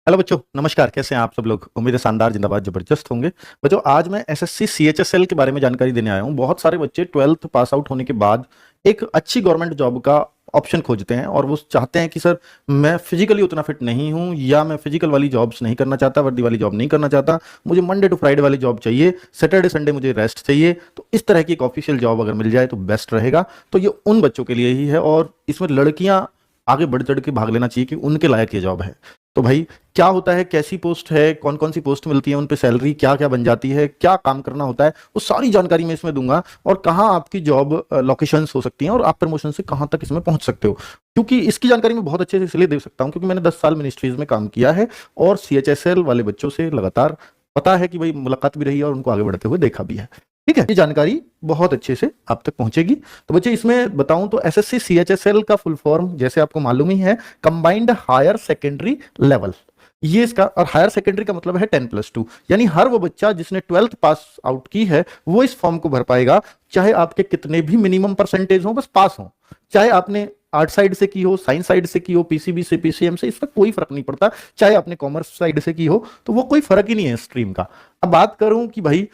Hello बच्चों, नमस्कार। कैसे हैं आप सब लोग? उम्मीद है शानदार, जिंदाबाद, जबरदस्त होंगे। बच्चों, आज मैं एसएससी सीएचएसएल के बारे में जानकारी देने आया हूं। बहुत सारे बच्चे 12th पास आउट होने के बाद एक अच्छी गवर्नमेंट जॉब का ऑप्शन खोजते हैं और वो चाहते हैं कि सर मैं फिजिकली उतना फिट नहीं हूं, या मैं फिजिकल वाली जॉब्स नहीं करना चाहता, वर्दी वाली जॉब नहीं करना चाहता, मुझे मंडे टू फ्राइडे वाली जॉब चाहिए, सैटरडे संडे मुझे रेस्ट चाहिए। तो इस तरह की एक ऑफिशियल जॉब अगर मिल जाए तो बेस्ट रहेगा। तो ये उन बच्चों के लिए ही है और इसमें लड़कियां आगे बढ़ चढ़ के भाग लेना चाहिए कि उनके लायक ये जॉब है। तो भाई, क्या होता है, कैसी पोस्ट है, कौन कौन सी पोस्ट मिलती है, उन पे सैलरी क्या क्या बन जाती है, क्या काम करना होता है, वो सारी जानकारी मैं इसमें दूंगा। और कहाँ आपकी जॉब लोकेशंस हो सकती हैं और आप प्रमोशन से कहाँ तक इसमें पहुंच सकते हो। क्योंकि इसकी जानकारी मैं बहुत अच्छे से इसलिए दे सकता हूं क्योंकि मैंने 10 साल मिनिस्ट्रीज में काम किया है और सीएचएसएल वाले बच्चों से लगातार पता है कि भाई मुलाकात भी रही है और उनको आगे बढ़ते हुए देखा भी है। ठीक है, ये जानकारी बहुत अच्छे से आप तक पहुंचेगी। तो बच्चे, इसमें बताऊं तो एसएससी सीएचएसएल का फुल फॉर्म जैसे आपको मालूम ही है, कंबाइंड हायर सेकेंडरी लेवल। ये इसका, और हायर सेकेंडरी का मतलब है 10+2, यानी हर वो बच्चा जिसने 12th पास आउट की है वो इस फॉर्म को भर पाएगा। चाहे आपके कितने भी मिनिमम परसेंटेज हो, बस पास हो। चाहे आपने आर्ट साइड से की हो, साइंस साइड से की हो, पीसीबी से, पीसीएम से, इसका कोई फर्क नहीं पड़ता। चाहे आपने कॉमर्स साइड से की हो, तो वो कोई फर्क ही नहीं है स्ट्रीम का। अब बात करूं कि भाई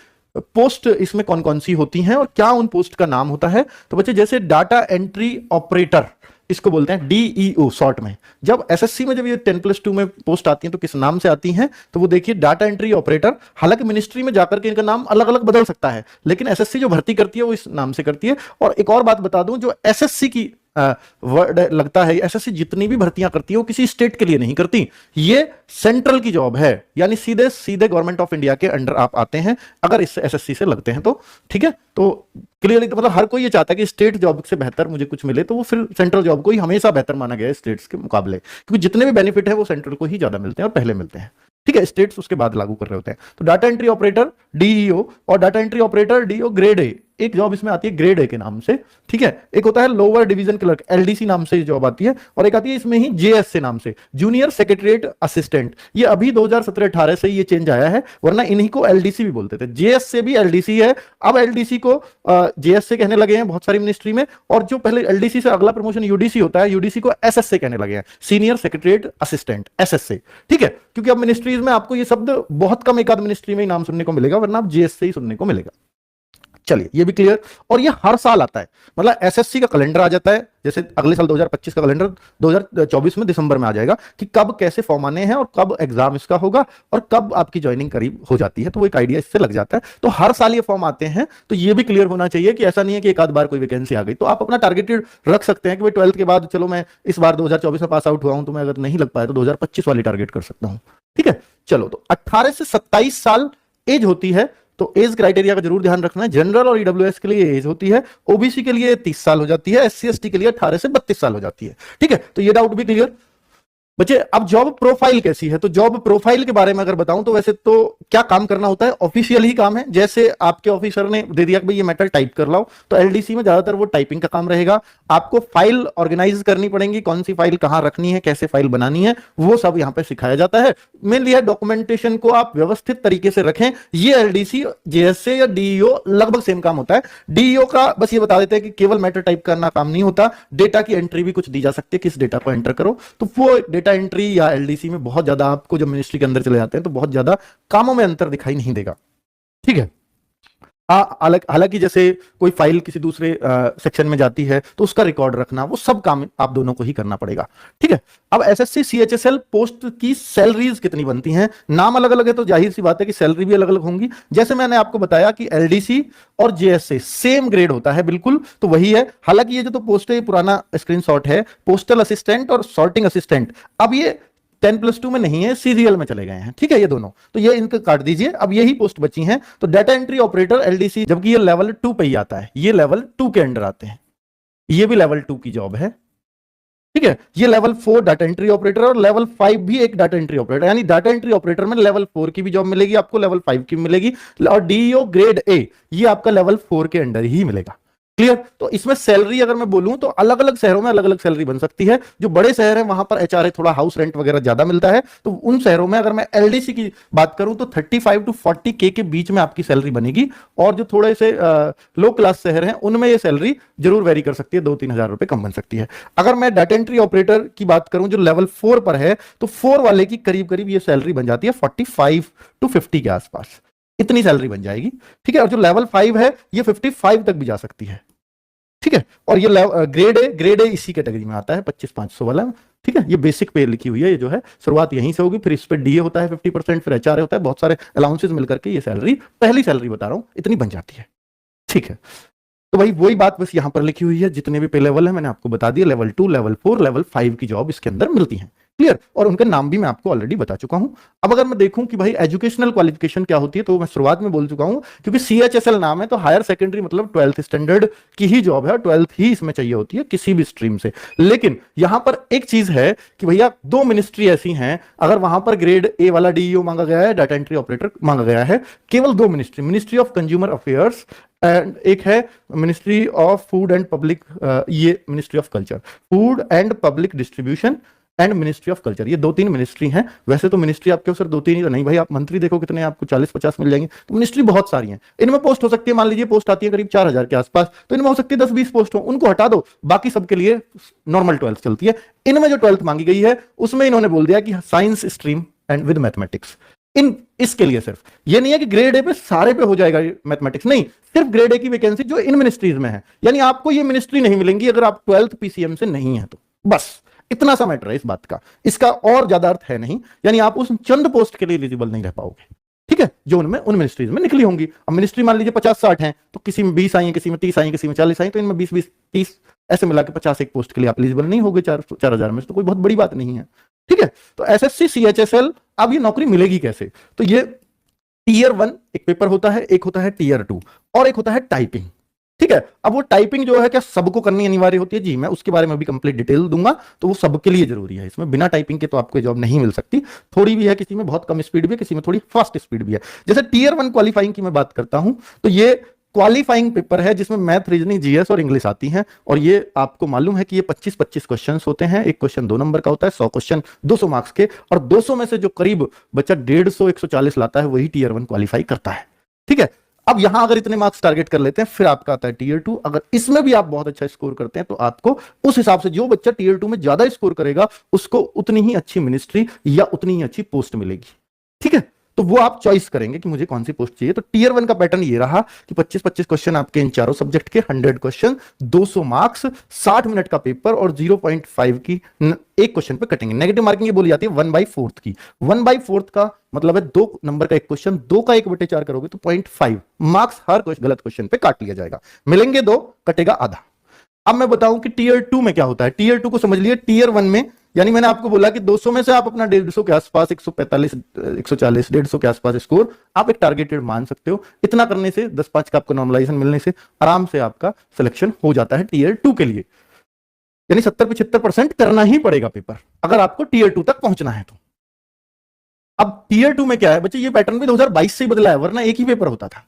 पोस्ट इसमें कौन कौन सी होती हैं और क्या उन पोस्ट का नाम होता है, तो बच्चे जैसे डाटा एंट्री ऑपरेटर, इसको बोलते हैं डीईओ शॉर्ट में। जब एसएससी में जब ये 10+2 में पोस्ट आती हैं तो किस नाम से आती हैं, तो वो देखिए डाटा एंट्री ऑपरेटर। हालांकि मिनिस्ट्री में जाकर के इनका नाम अलग अलग बदल सकता है, लेकिन एसएससी जो भर्ती करती है वो इस नाम से करती है। और एक और बात बता दूं, जो एसएससी की वर्ड लगता है, एसएससी जितनी भी भर्तियां करती है वो किसी स्टेट के लिए नहीं करती, ये सेंट्रल की जॉब है, यानी सीधे सीधे गवर्नमेंट ऑफ इंडिया के अंडर आप आते हैं अगर इस एसएससी से लगते हैं तो। ठीक है, तो क्लियरली, तो मतलब हर कोई ये चाहता है कि स्टेट जॉब से बेहतर मुझे कुछ मिले, तो वो फिर सेंट्रल जॉब को ही हमेशा बेहतर माना गया है स्टेट्स के मुकाबले, क्योंकि जितने भी बेनिफिट है वो सेंट्रल को ही ज्यादा मिलते हैं और पहले मिलते हैं। ठीक है, स्टेट्स उसके बाद लागू कर रहे होते हैं। तो डाटा एंट्री ऑपरेटर डीईओ और data entry operator DO grade A, एक जॉब इसमें आती है ग्रेड ए के नाम से। ठीक है, एक होता है लोअर डिवीजन क्लर्क, एलडीसी नाम से जॉब आती है, और एक आती है इसमें ही जेएस से नाम से, जूनियर सेक्रेटरीट असिस्टेंट। ये अभी 2017-18 से ये चेंज आया है, वरना इन्हीं को एलडीसी भी बोलते थे। जेएस से भी एलडीसी है, अब एलडीसी को जेएस से कहने लगे हैं बहुत सारी मिनिस्ट्री में, और जो पहले एलडीसी से अगला प्रमोशन यूडीसी होता है, यूडीसी को एसएस से कहने लगे हैं, सीनियर सेक्रेटरीट असिस्टेंट, एसएस से। ठीक है, क्योंकि अब मिनिस्ट्रीज में आपको ये शब्द बहुत कम, एक आध मिनिस्ट्री में ही नाम सुनने को मिलेगा, वरना आप जेएस से ही सुनने को मिलेगा। चलिए, ये भी क्लियर। और ये हर साल आता है, मतलब एसएससी का कैलेंडर आ जाता है, जैसे अगले साल 2025 का कैलेंडर 2024 में दिसंबर में आ जाएगा कि कब कैसे फॉर्म आने हैं और कब एग्जाम इसका होगा और कब आपकी ज्वाइनिंग करीब हो जाती है, तो वो एक आइडिया इससे लग जाता है। तो हर साल ये फॉर्म आते हैं, तो ये भी क्लियर होना चाहिए कि ऐसा नहीं है कि एक आध बार कोई वैकेंसी आ गई तो आप अपना टारगेटेड रख सकते हैं कि भाई 12th के बाद चलो मैं इस बार 2024 में पास आउट हुआ हूं, तो मैं अगर नहीं लग पाया तो 2025 वाली टारगेट कर सकता हूं। ठीक है, चलो, तो 18 से 27 साल एज होती है, तो एज क्राइटेरिया का जरूर ध्यान रखना है। जनरल और ईडब्ल्यूएस के लिए एज होती है, ओबीसी के लिए 30 साल हो जाती है, एससी एसटी के लिए 18 से 32 साल हो जाती है। ठीक है, तो ये डाउट भी क्लियर। बच्चे, अब जॉब प्रोफाइल कैसी है, तो जॉब प्रोफाइल के बारे में अगर बताऊं तो वैसे तो क्या काम करना होता है, ऑफिशियल ही काम है। जैसे आपके ऑफिसर ने दे दिया कि भाई ये मैटर टाइप कर लाओ, तो एलडीसी में ज्यादातर वो टाइपिंग का काम रहेगा। आपको फाइल ऑर्गेनाइज करनी पड़ेगी, कौन सी फाइल कहां रखनी है, कैसे फाइल बनानी है, वो सब यहां पे सिखाया जाता है। मेनली है डॉक्यूमेंटेशन को आप व्यवस्थित तरीके से रखें। ये एलडीसी, जेएसए या डीईओ लगभग सेम काम होता है। डीईओ का बस ये बता देते हैं कि केवल मैटर टाइप करना काम नहीं होता, डेटा की एंट्री भी कुछ दी जा सकती है, किस डेटा को एंटर करो। तो वो डेटा एंट्री या एलडीसी में बहुत ज्यादा आपको, जब मिनिस्ट्री के अंदर चले जाते हैं तो बहुत ज्यादा कामों में अंतर दिखाई नहीं देगा। ठीक है, हालांकि जैसे कोई फाइल किसी दूसरे सेक्शन में जाती है तो उसका रिकॉर्ड रखना, वो सब काम आप दोनों को ही करना पड़ेगा। ठीक है, अब एसएससी सीएचएसएल पोस्ट की सैलरीज कितनी बनती हैं, नाम अलग अलग है तो जाहिर सी बात है कि सैलरी भी अलग अलग होंगी। जैसे मैंने आपको बताया कि एलडीसी और जेएसए सेम ग्रेड होता है, बिल्कुल तो वही है। हालांकि ये जो तो पोस्ट है, पुराना स्क्रीनशॉट है, पोस्टल असिस्टेंट और सॉर्टिंग असिस्टेंट, अब ये 10+2 में नहीं है, सीरियल में चले गए हैं। ठीक है, ये दोनों, तो ये इनको काट दीजिए। अब यही पोस्ट बची हैं। तो डाटा एंट्री ऑपरेटर एलडीसी, जबकि ये लेवल 2 पे ही आता है, ये लेवल 2 के अंडर आते हैं, ये भी लेवल 2 की जॉब है। ठीक है, ये लेवल 4 डाटा एंट्री ऑपरेटर और लेवल 5 भी एक डाटा एंट्री ऑपरेटर, यानी डाटा एंट्री ऑपरेटर में लेवल 4 की भी जॉब मिलेगी आपको, लेवल 5 की मिलेगी, और डीईओ ग्रेड ए ये आपका लेवल 4 के अंडर ही मिलेगा। क्लियर। तो इसमें सैलरी अगर मैं बोलूं तो अलग अलग शहरों में अलग अलग सैलरी बन सकती है। जो बड़े शहर हैं वहां पर एचआरए थोड़ा हाउस रेंट वगैरह ज्यादा मिलता है, तो उन शहरों में अगर मैं एलडीसी की बात करूं तो 35 टू 40 के बीच में आपकी सैलरी बनेगी। और जो थोड़े से लो क्लास शहर हैं उनमें ये सैलरी जरूर वेरी कर सकती है, 2-3 हजार रुपए कम बन सकती है। अगर मैं डाटा एंट्री ऑपरेटर की बात करूं जो लेवल 4 पर है, तो 4 वाले की करीब करीब ये सैलरी बन जाती है 45 टू 50 के आसपास, इतनी सैलरी बन जाएगी। ठीक है। और जो लेवल 5 है ये 55 तक भी जा सकती है। ठीक है। और ये ग्रेड ए इसी कैटेगरी में आता है, 25,500 वाला। ठीक है। ये बेसिक पे लिखी हुई है, ये जो है शुरुआत यहीं से होगी, फिर इस पे डीए होता है 50%, फिर एचआरए होता है, बहुत सारे अलाउंसेस मिलकर के ये सैलरी, पहली सैलरी बता रहा हूं, इतनी बन जाती है। ठीक है। तो भाई वही बात बस यहां पर लिखी हुई है, जितने भी पे लेवल है मैंने आपको बता दिया, लेवल 2, लेवल 4, लेवल 5 की जॉब इसके अंदर मिलती है। क्लियर। और उनका नाम भी मैं आपको ऑलरेडी बता चुका हूं। अब अगर मैं देखूं कि भाई एजुकेशनल क्वालिफिकेशन क्या होती है, तो मैं शुरुआत में बोल चुका हूं, क्योंकि सीएचएसएल नाम है तो हायर सेकेंडरी मतलब 12th स्टैंडर्ड की ही जॉब है, और 12th ही इसमें चाहिए होती है किसी भी स्ट्रीम से। लेकिन यहां पर एक चीज है कि भैया 2 मिनिस्ट्री ऐसी हैं, अगर वहां पर ग्रेड ए वाला डीईओ मांगा गया है, डाटा एंट्री ऑपरेटर मांगा गया है, केवल 2 ministry, ministry of consumer affairs and एक है ministry of food and public, ये ministry of culture, food and public distribution and ministry of culture, ये 2-3 मिनिस्ट्री हैं। वैसे तो मिनिस्ट्री आपके सिर्फ 2-3 ही तो नहीं भाई, आप मंत्री देखो कितने, आपको 40-50 मिल जाएंगे। तो मिनिस्ट्री बहुत सारी हैं, इनमें पोस्ट हो सकती है, मान लीजिए पोस्ट आती है करीब 4,000 के आसपास, तो इनमें हो सकती है 10-20 पोस्ट हो, उनको हटा दो, बाकी सबके लिए नॉर्मल 12th चलती है। इनमें जो 12th मांगी गई है उसमें इन्होंने बोल दिया कि science stream and with mathematics, इन इसके लिए सिर्फ, ये नहीं है कि ग्रेड ए पे सारे पे हो जाएगा मैथमेटिक्स, नहीं, सिर्फ ग्रेड ए की वैकेंसी जो इन मिनिस्ट्रीज में है, यानी आपको ये मिनिस्ट्री नहीं मिलेंगी अगर आप 12th पीसीएम से नहीं है तो, बस इतना सा मैटर है इस बात का, इसका और ज्यादा अर्थ है नहीं, यानी आप उस चंद पोस्ट के लिए एलिजिबल नहीं रह पाओगे। ठीक है। जो उनमें उन मिनिस्ट्रीज में निकली होंगी। अब मिनिस्ट्री मान लीजिए 50-60 हैं, तो किसी में 20 आई है, किसी में 30 आई है, किसी में 40 आई, तो इनमें 20-20, 30 ऐसे मिला के 50 एक पोस्ट के लिए आप एलिजिबल नहीं होगे 4,000 में, तो कोई बहुत बड़ी बात नहीं है। ठीक है। तो एसएससी सीएचएसएल, अब ये नौकरी मिलेगी कैसे, तो ये टीयर 1 एक पेपर होता है, एक होता है टीयर 2, और एक होता है टाइपिंग। ठीक है। अब वो टाइपिंग जो है क्या सबको करनी अनिवार्य होती है, जी मैं उसके बारे में भी कंप्लीट डिटेल दूंगा, तो वो सबके लिए जरूरी है, इसमें बिना टाइपिंग के तो आपको जॉब नहीं मिल सकती। थोड़ी भी है, किसी में बहुत कम स्पीड भी है, किसी में थोड़ी फास्ट स्पीड भी है। जैसे टीयर 1 क्वालिफाइंग की मैं बात करता हूं, तो ये क्वालिफाइंग पेपर है जिसमें मैथ, रीजनिंग, जीएस और इंग्लिश आती हैं, और ये आपको मालूम है कि ये 25-25 क्वेश्चन होते हैं, एक क्वेश्चन 2 नंबर का होता है, 100 क्वेश्चन 200 मार्क्स के, और 200 में से जो करीब बच्चा 150-140 लाता है वही टीयर 1 क्वालिफाई करता है। ठीक है। अब यहां अगर इतने मार्क्स टारगेट कर लेते हैं, फिर आपका आता है टीयर 2, अगर इसमें भी आप बहुत अच्छा स्कोर करते हैं तो आपको उस हिसाब से, जो बच्चा टीयर 2 में ज्यादा स्कोर करेगा उसको उतनी ही अच्छी मिनिस्ट्री या उतनी ही अच्छी पोस्ट मिलेगी। ठीक है। तो वो आप चॉइस करेंगे कि मुझे कौन सी पोस्ट चाहिए। तो टीयर 1 का पैटर्न ये रहा कि 25-25 क्वेश्चन आपके इन चारों सब्जेक्ट के, 100 क्वेश्चन, 200 मार्क्स, 60 मिनट का पेपर, और 0.5 की एक क्वेश्चन पे कटेंगे। नेगेटिव मार्किंग ये बोली जाती है 1/4 की। 1/4 का मतलब है 2 नंबर का एक क्वेश्चन, 2 का 1/4 करोगे तो 0.5 मार्क्स हर गलत क्वेश्चन पे काट लिया जाएगा, मिलेंगे 2, कटेगा आधा। अब मैं बताऊं कि टीयर 2 में क्या होता है। टीयर 2 को समझ लिए, टीयर 1 में यानी मैंने आपको बोला कि 200 में से आप अपना 150 के आसपास, 145, 140, 150 के आसपास स्कोर आप एक टारगेटेड मान सकते हो। इतना करने से 10-5 का आपको नॉर्मलाइजेशन मिलने से आराम से आपका सिलेक्शन हो जाता है टीयर 2 के लिए। यानी 70-75% करना ही पड़ेगा पेपर अगर आपको टीयर 2 तक पहुंचना है तो। अब टीयर 2 में क्या है बच्चे, ये पैटर्न भी 2022 से ही बदला है, वरना एक ही पेपर होता था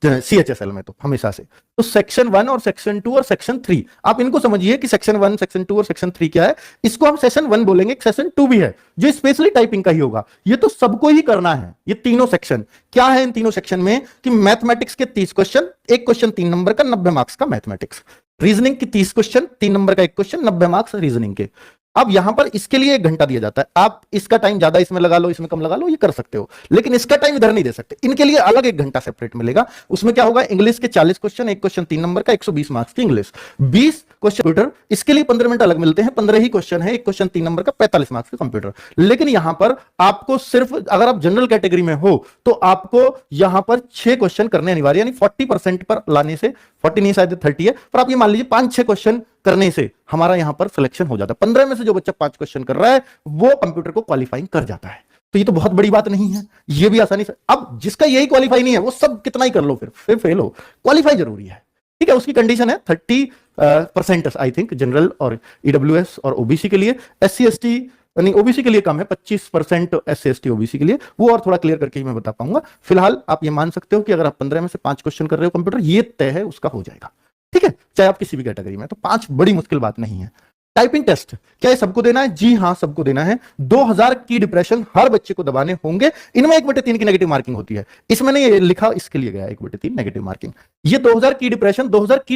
सीएचएसएल में तो हमेशा से। तो सेक्शन 1 और सेक्शन 2 और सेक्शन 3, आप इनको समझिए कि सेक्शन 1, सेक्शन 2 और सेक्शन 3 क्या है। इसको हम सेक्शन 1 बोलेंगे, सेक्शन 2 भी है जो स्पेशली टाइपिंग का ही होगा। ये तो सबको ही करना है। ये तीनों सेक्शन क्या है, इन तीनों सेक्शन में कि मैथमेटिक्स के 30 क्वेश्चन, एक क्वेश्चन 3 नंबर का 90 मार्क्स का मैथमेटिक्स, रीजनिंग की 30 क्वेश्चन, 3 नंबर का एक क्वेश्चन, 90 मार्क्स रीजनिंग के। अब यहां पर इसके लिए 1 घंटा दिया जाता है, आप इसका टाइम ज्यादा इसमें लगा लो, इसमें कम लगा लो, ये कर सकते हो, लेकिन इसका टाइम इधर नहीं दे सकते। इनके लिए अलग 1 घंटा सेपरेट मिलेगा। उसमें क्या होगा, इंग्लिश के 40 क्वेश्चन, एक क्वेश्चन 3 नंबर का, 120 मार्क्स की इंग्लिश, 20 क्वेश्चन कंप्यूटर, इसके लिए 15 मिनट अलग मिलते हैं, 15 ही क्वेश्चन है, एक क्वेश्चन 3 नंबर का, 45 मार्क्स का कंप्यूटर। लेकिन यहां पर आपको सिर्फ, अगर आप जनरल कैटेगरी में हो तो आपको यहां पर 6 क्वेश्चन करने अनिवार्य, यानी 40% पर लाने से, 40 नहीं शायद 30 है, पर आप ये मान लीजिए 5-6 क्वेश्चन करने से हमारा यहां पर सिलेक्शन हो जाता है। 15 में से जो बच्चा 5 क्वेश्चन कर रहा है वो कंप्यूटर को क्वालिफाइंग कर जाता है। तो ये तो बहुत बड़ी बात नहीं है, ये भी आसानी से। अब जिसका यही क्वालिफाई नहीं है वो सब कितना ही कर लो, फिर फेल हो, क्वालिफाई जरूरी है। ठीक है। उसकी कंडीशन है 30% आई थिंक जनरल और ईडब्ल्यूएस और ओबीसी के लिए। एससी एसटी नहीं, ओबीसी के लिए कम है, 25% एससी एसटी ओबीसी के लिए, वो और थोड़ा क्लियर करके ही मैं बता पाऊंगा। फिलहाल आप ये मान सकते हो कि अगर आप 15 में से 5 क्वेश्चन कर रहे हो कंप्यूटर, ये तय है उसका हो जाएगा। ठीक है। चाहे आप किसी भी कैटेगरी में। तो 5 बड़ी मुश्किल बात नहीं है। टाइपिंग टेस्ट क्या ये सबको देना है? जी हां, सबको देना है। 2000 की डिप्रेशन हर बच्चे को दबाने होंगे। इनमें 1/3 की नेगेटिव मार्किंग होती है। इसमें नहीं लिखा, इसके लिए गया 1/3 नेगेटिव मार्किंग। ये 2000 की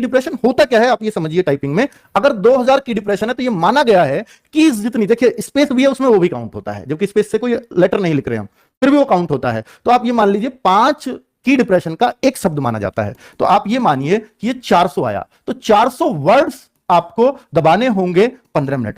डिप्रेशन होता क्या है आप ये समझिए। टाइपिंग में अगर 2000 की डिप्रेशन है तो ये माना गया है कि जितनी, देखिए स्पेस भी है उसमें, वो भी काउंट होता है, जबकि स्पेस से कोई लेटर नहीं लिख रहे हम, फिर भी वो काउंट होता है। तो आप ये मान लीजिए 5 की डिप्रेशन का एक शब्द माना जाता है। तो आप ये मानिए कि ये 400 आया, तो 400 वर्ड्स आपको दबाने होंगे 15 मिनट।